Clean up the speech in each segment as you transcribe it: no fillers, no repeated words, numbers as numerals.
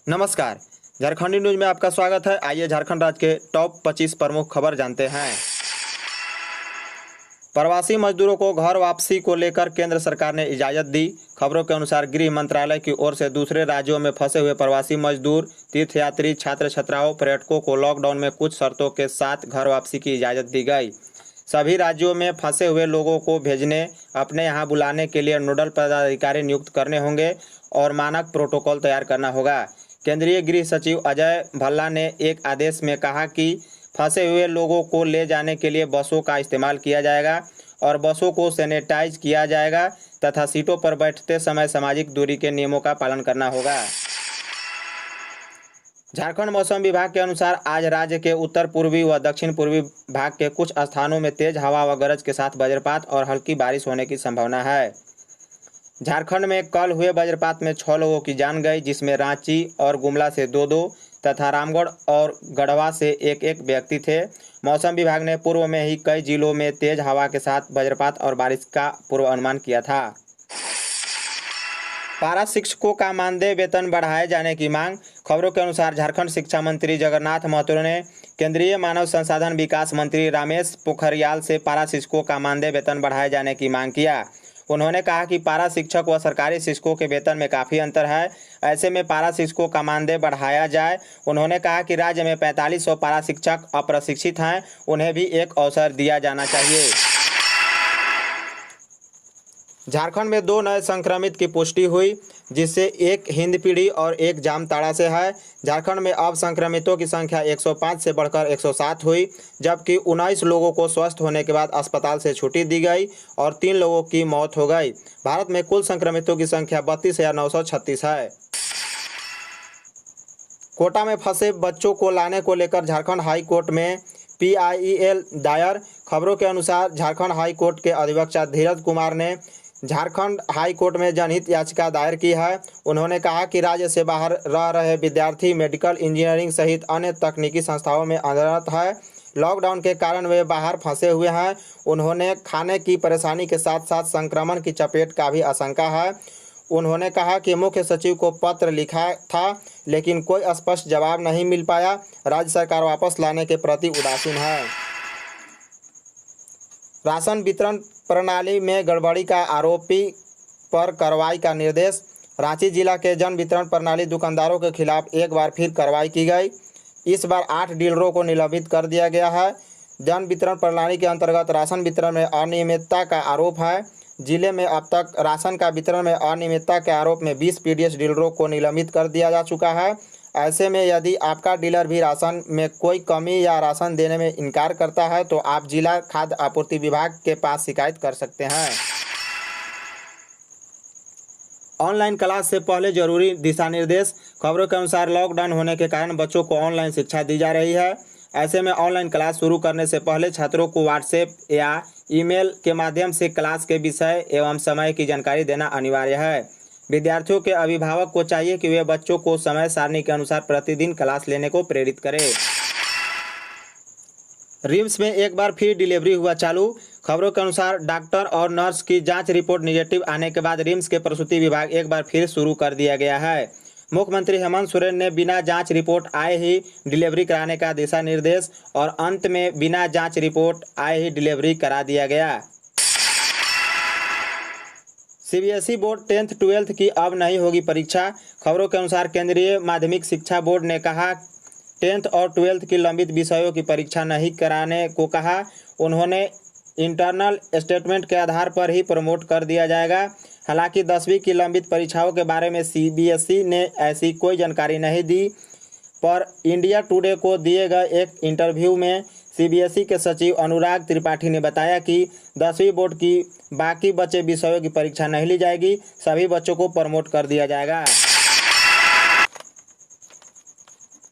नमस्कार, झारखंडी न्यूज में आपका स्वागत है। आइए झारखंड राज्य के टॉप 25 प्रमुख खबर जानते हैं। प्रवासी मजदूरों को घर वापसी को लेकर केंद्र सरकार ने इजाज़त दी। खबरों के अनुसार गृह मंत्रालय की ओर से दूसरे राज्यों में फंसे हुए प्रवासी मजदूर, तीर्थयात्री, छात्र छात्राओं, पर्यटकों को लॉकडाउन में कुछ शर्तों के साथ घर वापसी की इजाज़त दी गई। सभी राज्यों में फंसे हुए लोगों को भेजने, अपने यहाँ बुलाने के लिए नोडल पदाधिकारी नियुक्त करने होंगे और मानक प्रोटोकॉल तैयार करना होगा। केंद्रीय गृह सचिव अजय भल्ला ने एक आदेश में कहा कि फंसे हुए लोगों को ले जाने के लिए बसों का इस्तेमाल किया जाएगा और बसों को सैनिटाइज किया जाएगा तथा सीटों पर बैठते समय सामाजिक दूरी के नियमों का पालन करना होगा। झारखंड मौसम विभाग के अनुसार आज राज्य के उत्तर पूर्वी व दक्षिण पूर्वी भाग के कुछ स्थानों में तेज हवा व गरज के साथ वज्रपात और हल्की बारिश होने की संभावना है। झारखंड में कल हुए वज्रपात में 6 लोगों की जान गई, जिसमें रांची और गुमला से 2-2 तथा रामगढ़ और गढ़वा से 1-1 व्यक्ति थे। मौसम विभाग ने पूर्व में ही कई जिलों में तेज हवा के साथ वज्रपात और बारिश का पूर्वानुमान किया था। पारा शिक्षकों का मानदेय वेतन बढ़ाए जाने की मांग। खबरों के अनुसार झारखंड शिक्षा मंत्री जगन्नाथ महतो ने केंद्रीय मानव संसाधन विकास मंत्री रमेश पोखरियाल से पारा शिक्षकों का मानदेय वेतन बढ़ाए जाने की मांग किया। उन्होंने कहा कि पारा शिक्षक व सरकारी शिक्षकों के वेतन में काफ़ी अंतर है, ऐसे में पारा शिक्षकों का मानदेय बढ़ाया जाए। उन्होंने कहा कि राज्य में 4500 पारा शिक्षक अप्रशिक्षित हैं, उन्हें भी एक अवसर दिया जाना चाहिए। झारखंड में 2 नए संक्रमित की पुष्टि हुई, जिससे एक हिंदपीढ़ी और एक जामताड़ा से है। झारखंड में अब संक्रमितों की संख्या 105 से बढ़कर 107 हुई, जबकि 19 लोगों को स्वस्थ होने के बाद अस्पताल से छुट्टी दी गई और 3 लोगों की मौत हो गई। भारत में कुल संक्रमितों की संख्या 32,936 है। कोटा में फंसे बच्चों को लाने को लेकर झारखंड हाई कोर्ट में PIL दायर। खबरों के अनुसार झारखंड हाई कोर्ट के अधिवक्ता धीरज कुमार ने झारखंड हाई कोर्ट में जनहित याचिका दायर की है। उन्होंने कहा कि राज्य से बाहर रह रहे विद्यार्थी मेडिकल इंजीनियरिंग सहित अन्य तकनीकी संस्थाओं में अध्ययनरत है। लॉकडाउन के कारण वे बाहर फंसे हुए हैं। उन्होंने खाने की परेशानी के साथ साथ संक्रमण की चपेट का भी आशंका है। उन्होंने कहा कि मुख्य सचिव को पत्र लिखा था, लेकिन कोई स्पष्ट जवाब नहीं मिल पाया। राज्य सरकार वापस लाने के प्रति उदासीन है। राशन वितरण प्रणाली में गड़बड़ी का आरोपी पर कार्रवाई का निर्देश। रांची जिला के जन वितरण प्रणाली दुकानदारों के खिलाफ एक बार फिर कार्रवाई की गई। इस बार 8 डीलरों को निलंबित कर दिया गया है। जन वितरण प्रणाली के अंतर्गत राशन वितरण में अनियमितता का आरोप है। जिले में अब तक राशन का वितरण में अनियमितता के आरोप में 20 PDS डीलरों को निलंबित कर दिया जा चुका है। ऐसे में यदि आपका डीलर भी राशन में कोई कमी या राशन देने में इनकार करता है तो आप जिला खाद्य आपूर्ति विभाग के पास शिकायत कर सकते हैं। ऑनलाइन क्लास से पहले जरूरी दिशा निर्देश। खबरों के अनुसार लॉकडाउन होने के कारण बच्चों को ऑनलाइन शिक्षा दी जा रही है। ऐसे में ऑनलाइन क्लास शुरू करने से पहले छात्रों को व्हाट्सएप या ईमेल के माध्यम से क्लास के विषय एवं समय की जानकारी देना अनिवार्य है। विद्यार्थियों के अभिभावक को चाहिए कि वे बच्चों को समय सारणी के अनुसार प्रतिदिन क्लास लेने को प्रेरित करें। रिम्स में एक बार फिर डिलीवरी हुआ चालू। खबरों के अनुसार डॉक्टर और नर्स की जांच रिपोर्ट नेगेटिव आने के बाद रिम्स के प्रसूति विभाग एक बार फिर शुरू कर दिया गया है। मुख्यमंत्री हेमंत सोरेन ने बिना जांच रिपोर्ट आए ही डिलीवरी कराने का दिशा निर्देश और अंत में बिना जांच रिपोर्ट आए ही डिलीवरी करा दिया गया। CBSE बोर्ड 10th 12th की अब नहीं होगी परीक्षा। खबरों के अनुसार केंद्रीय माध्यमिक शिक्षा बोर्ड ने कहा 10th और 12th की लंबित विषयों की परीक्षा नहीं कराने को कहा। उन्होंने इंटरनल स्टेटमेंट के आधार पर ही प्रमोट कर दिया जाएगा। हालांकि 10वीं की लंबित परीक्षाओं के बारे में CBSE ने ऐसी कोई जानकारी नहीं दी, पर इंडिया टुडे को दिए गए एक इंटरव्यू में CBSE के सचिव अनुराग त्रिपाठी ने बताया कि 10वीं बोर्ड की बाकी बचे विषयों की परीक्षा नहीं ली जाएगी, सभी बच्चों को प्रमोट कर दिया जाएगा।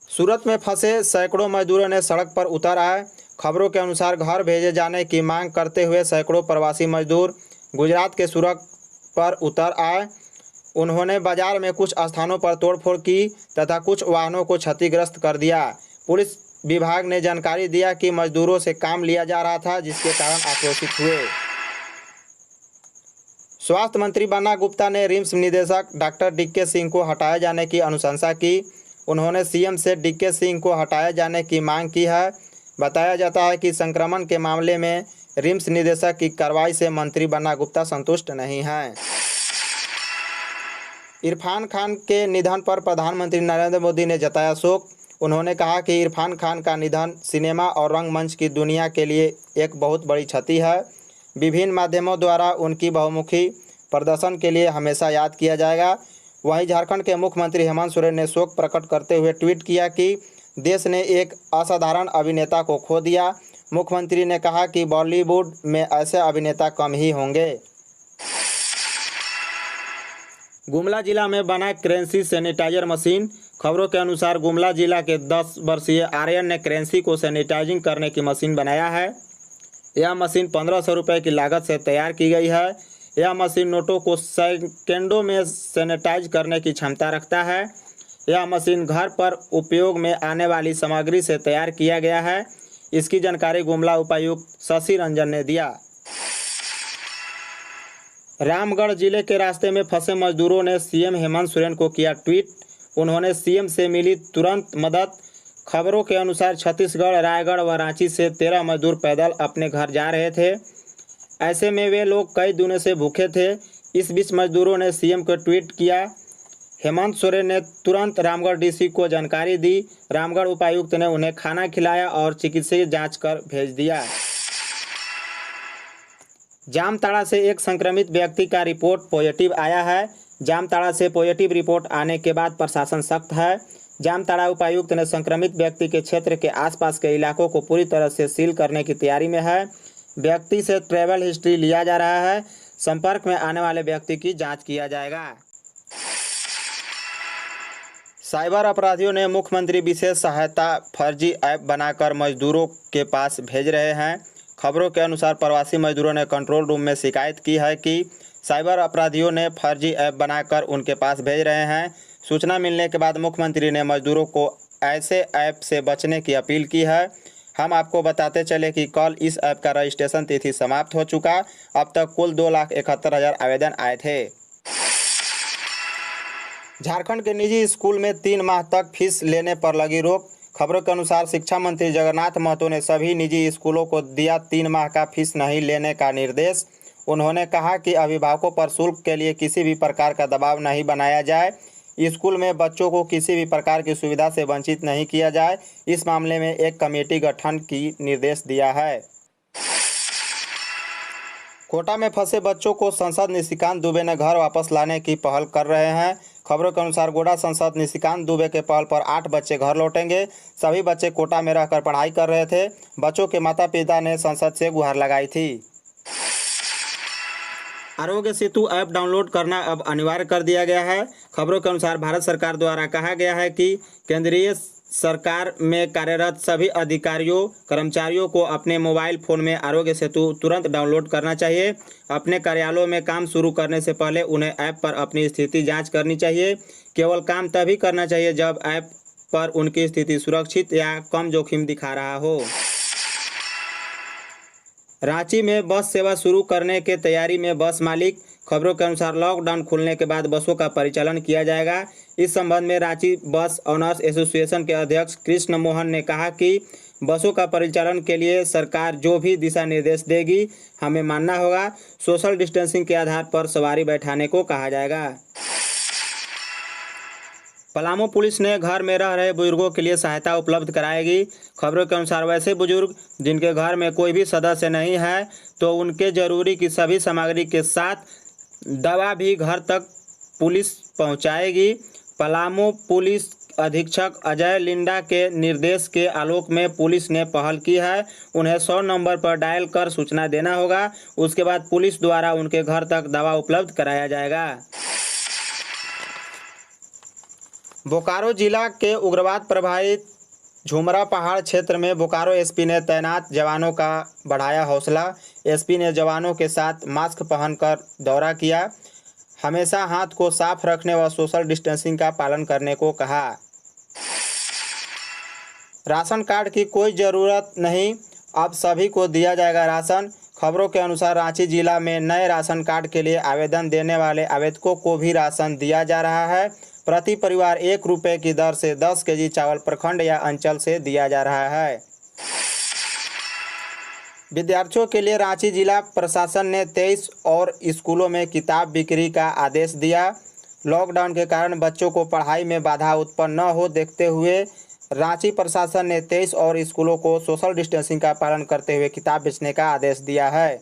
सूरत में फंसे सैकड़ों मजदूरों ने सड़क पर उतर आए। खबरों के अनुसार घर भेजे जाने की मांग करते हुए सैकड़ों प्रवासी मजदूर गुजरात के सूरत पर उतर आए। उन्होंने बाजार में कुछ स्थानों पर तोड़फोड़ की तथा कुछ वाहनों को क्षतिग्रस्त कर दिया। पुलिस विभाग ने जानकारी दिया कि मजदूरों से काम लिया जा रहा था, जिसके कारण आक्रोशित हुए। स्वास्थ्य मंत्री बन्ना गुप्ता ने रिम्स निदेशक डॉक्टर डीके सिंह को हटाए जाने की अनुशंसा की। उन्होंने सीएम से डीके सिंह को हटाए जाने की मांग की है। बताया जाता है कि संक्रमण के मामले में रिम्स निदेशक की कार्रवाई से मंत्री बन्ना गुप्ता संतुष्ट नहीं हैं। इरफान खान के निधन पर प्रधानमंत्री नरेंद्र मोदी ने जताया शोक। उन्होंने कहा कि इरफान खान का निधन सिनेमा और रंगमंच की दुनिया के लिए एक बहुत बड़ी क्षति है। विभिन्न माध्यमों द्वारा उनकी बहुमुखी प्रदर्शन के लिए हमेशा याद किया जाएगा। वहीं झारखंड के मुख्यमंत्री हेमंत सोरेन ने शोक प्रकट करते हुए ट्वीट किया कि देश ने एक असाधारण अभिनेता को खो दिया। मुख्यमंत्री ने कहा कि बॉलीवुड में ऐसे अभिनेता कम ही होंगे। गुमला जिला में बना करेंसी सैनिटाइजर मशीन। खबरों के अनुसार गुमला जिला के 10 वर्षीय आर्यन ने करेंसी को सैनिटाइजिंग करने की मशीन बनाया है। यह मशीन 1500 रुपये की लागत से तैयार की गई है। यह मशीन नोटों को सेकंडों में सैनिटाइज करने की क्षमता रखता है। यह मशीन घर पर उपयोग में आने वाली सामग्री से तैयार किया गया है। इसकी जानकारी गुमला उपायुक्त शशि रंजन ने दिया। रामगढ़ जिले के रास्ते में फंसे मजदूरों ने सीएम हेमंत सोरेन को किया ट्वीट। उन्होंने सीएम से मिली तुरंत मदद। खबरों के अनुसार छत्तीसगढ़, रायगढ़ व रांची से 13 मजदूर पैदल अपने घर जा रहे थे। ऐसे में वे लोग कई दिनों से भूखे थे। इस बीच मजदूरों ने सीएम को ट्वीट किया। हेमंत सोरेन ने तुरंत रामगढ़ डीसी को जानकारी दी। रामगढ़ उपायुक्त ने उन्हें खाना खिलाया और चिकित्सकीय जांच कर भेज दिया। जामताड़ा से एक संक्रमित व्यक्ति का रिपोर्ट पॉजिटिव आया है। जामताड़ा से पॉजिटिव रिपोर्ट आने के बाद प्रशासन सख्त है। जामताड़ा उपायुक्त ने संक्रमित व्यक्ति के क्षेत्र के आसपास के इलाकों को पूरी तरह से सील करने की तैयारी में है। व्यक्ति से ट्रैवल हिस्ट्री लिया जा रहा है। संपर्क में आने वाले व्यक्ति की जांच किया जाएगा। साइबर अपराधियों ने मुख्यमंत्री विशेष सहायता फर्जी ऐप बनाकर मजदूरों के पास भेज रहे हैं। खबरों के अनुसार प्रवासी मजदूरों ने कंट्रोल रूम में शिकायत की है कि साइबर अपराधियों ने फर्जी ऐप बनाकर उनके पास भेज रहे हैं। सूचना मिलने के बाद मुख्यमंत्री ने मजदूरों को ऐसे ऐप से बचने की अपील की है। हम आपको बताते चले कि कल इस ऐप का रजिस्ट्रेशन तिथि समाप्त हो चुका। अब तक कुल 2,71,000 आवेदन आए थे। झारखंड के निजी स्कूल में 3 माह तक फीस लेने पर लगी रोक। खबरों के अनुसार शिक्षा मंत्री जगन्नाथ महतो ने सभी निजी स्कूलों को दिया 3 माह का फीस नहीं लेने का निर्देश। उन्होंने कहा कि अभिभावकों पर शुल्क के लिए किसी भी प्रकार का दबाव नहीं बनाया जाए। स्कूल में बच्चों को किसी भी प्रकार की सुविधा से वंचित नहीं किया जाए। इस मामले में एक कमेटी गठन की निर्देश दिया है। कोटा में फंसे बच्चों को सांसद निशिकांत दुबे ने घर वापस लाने की पहल कर रहे हैं। खबरों के अनुसार गोड़ा सांसद निशिकांत दुबे के पहल पर 8 बच्चे घर लौटेंगे। सभी बच्चे कोटा में रहकर पढ़ाई कर रहे थे। बच्चों के माता पिता ने संसद से गुहार लगाई थी। आरोग्य सेतु ऐप डाउनलोड करना अब अनिवार्य कर दिया गया है। खबरों के अनुसार भारत सरकार द्वारा कहा गया है कि केंद्रीय सरकार में कार्यरत सभी अधिकारियों कर्मचारियों को अपने मोबाइल फ़ोन में आरोग्य सेतु तुरंत डाउनलोड करना चाहिए। अपने कार्यालयों में काम शुरू करने से पहले उन्हें ऐप पर अपनी स्थिति जांच करनी चाहिए। केवल काम तभी करना चाहिए जब ऐप पर उनकी स्थिति सुरक्षित या कम जोखिम दिखा रहा हो। रांची में बस सेवा शुरू करने के तैयारी में बस मालिक। खबरों के अनुसार लॉकडाउन खुलने के बाद बसों का परिचालन किया जाएगा। इस संबंध में रांची बस ओनर्स एसोसिएशन के अध्यक्ष कृष्ण मोहन ने कहा कि बसों का परिचालन के लिए सरकार जो भी दिशा निर्देश देगी हमें मानना होगा। सोशल डिस्टेंसिंग के आधार पर सवारी बैठाने को कहा जाएगा। पलामू पुलिस ने घर में रह रहे बुजुर्गों के लिए सहायता उपलब्ध कराएगी। खबरों के अनुसार वैसे बुजुर्ग जिनके घर में कोई भी सदस्य नहीं है तो उनके जरूरी की सभी सामग्री के साथ दवा भी घर तक पुलिस पहुंचाएगी। पलामू पुलिस अधीक्षक अजय लिंडा के निर्देश के आलोक में पुलिस ने पहल की है। उन्हें 100 नंबर पर डायल कर सूचना देना होगा। उसके बाद पुलिस द्वारा उनके घर तक दवा उपलब्ध कराया जाएगा। बोकारो जिला के उग्रवाद प्रभावित झुमरा पहाड़ क्षेत्र में बोकारो एसपी ने तैनात जवानों का बढ़ाया हौसला। एसपी ने जवानों के साथ मास्क पहनकर दौरा किया। हमेशा हाथ को साफ रखने व सोशल डिस्टेंसिंग का पालन करने को कहा। राशन कार्ड की कोई ज़रूरत नहीं, अब सभी को दिया जाएगा राशन। खबरों के अनुसार रांची जिला में नए राशन कार्ड के लिए आवेदन देने वाले आवेदकों को भी राशन दिया जा रहा है। प्रति परिवार 1 रुपये की दर से 10 केजी चावल प्रखंड या अंचल से दिया जा रहा है। विद्यार्थियों के लिए रांची जिला प्रशासन ने 23 और स्कूलों में किताब बिक्री का आदेश दिया। लॉकडाउन के कारण बच्चों को पढ़ाई में बाधा उत्पन्न न हो देखते हुए रांची प्रशासन ने 23 और स्कूलों को सोशल डिस्टेंसिंग का पालन करते हुए किताब बेचने का आदेश दिया है।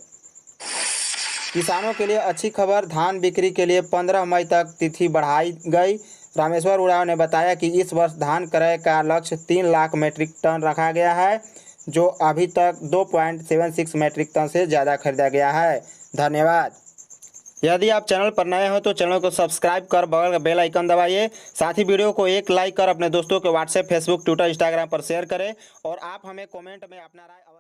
किसानों के लिए अच्छी खबर, धान बिक्री के लिए 15 मई तक तिथि बढ़ाई गई। रामेश्वर उरांव ने बताया कि इस वर्ष धान क्रय का लक्ष्य 3 लाख मीट्रिक टन रखा गया है, जो अभी तक 2.76 मीट्रिक टन से ज़्यादा खरीदा गया है। धन्यवाद। यदि आप चैनल पर नए हो तो चैनल को सब्सक्राइब कर बगल का बेल आइकन दबाइए। साथ ही वीडियो को एक लाइक कर अपने दोस्तों के व्हाट्सएप, फेसबुक, ट्विटर, इंस्टाग्राम पर शेयर करें और आप हमें कमेंट में अपना राय